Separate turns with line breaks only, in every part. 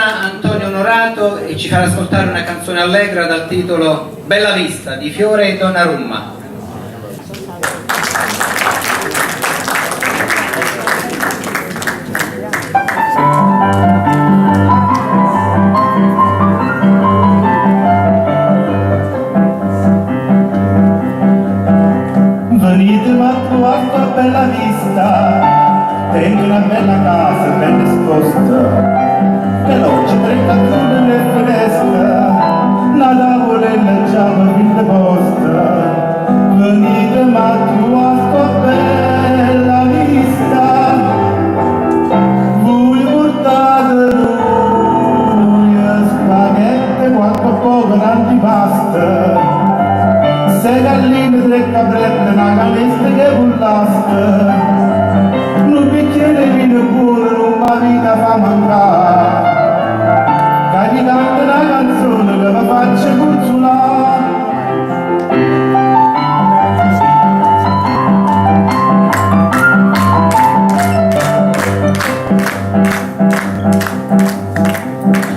suonerà Antonio Onorato e ci farà ascoltare una canzone allegra dal titolo Bella Vista di Fiore e Donnarumma.
Venitemi a trovare a Bella Vista, tengo una bella casa ben disposta, che l'oggi 30 chiude le finestre, la tavolella già per posta. Venitemi a trovare a Bella Vista, voi portate noi spaghetti, qualche poco d'antipasta, sei galline, tre caprette, una calesta che pullaste, un bicchiere di vino pure, non ma vita fa mancare, caricate una canzone che vi faccia consolare.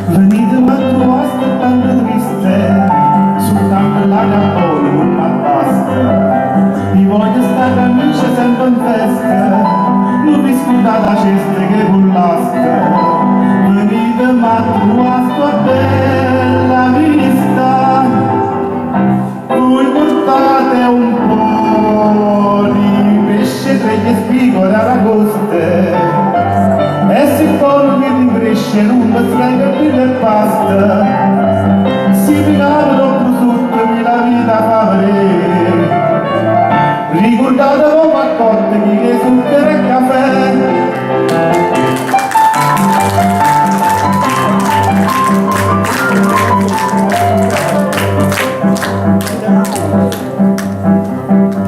Venitemi a trovare aspettando triste, soltanto la campone non mi basta, vi voglio stare amici sempre in festa, non vi scordate la cesta che pullaste, venitemi a trovare a Bella Vista, voi portate un po' di pesce tra gli spigoli aragoste, e siccome che ti cresce non mi frega più del pasta, si picava troppo sotto che la vita fa vedere, ricordatevi accordi che zucchero e caffè.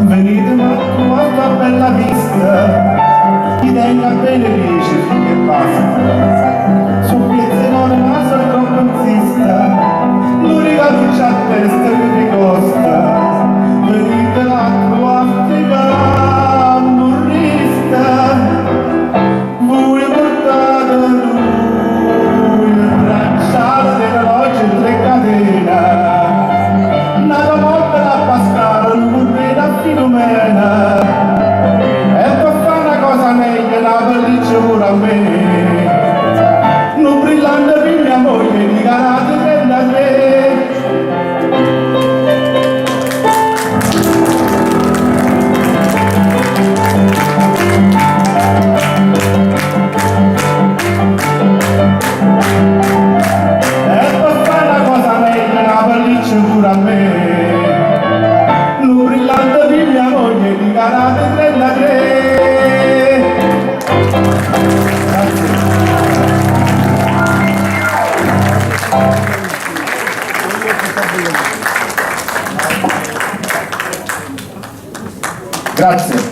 Venitemi a trovare a Bella Vista, chi tenga bene dice che basta, su piezze non ma sono troppo insista, l'unica luce a testa che mi costa, venitemi a trovare camorrista, voi portate lui il bracciale dell'orologio in tre catene, una volta da Pascale, un da Filomena, e per fare una cosa meglio la pelliccia pure a me, non brillante per mia moglie di Canate 33. E per fare una cosa meglio la pelliccia pure a me, non brillante per mia moglie di Canate 33. Grazie.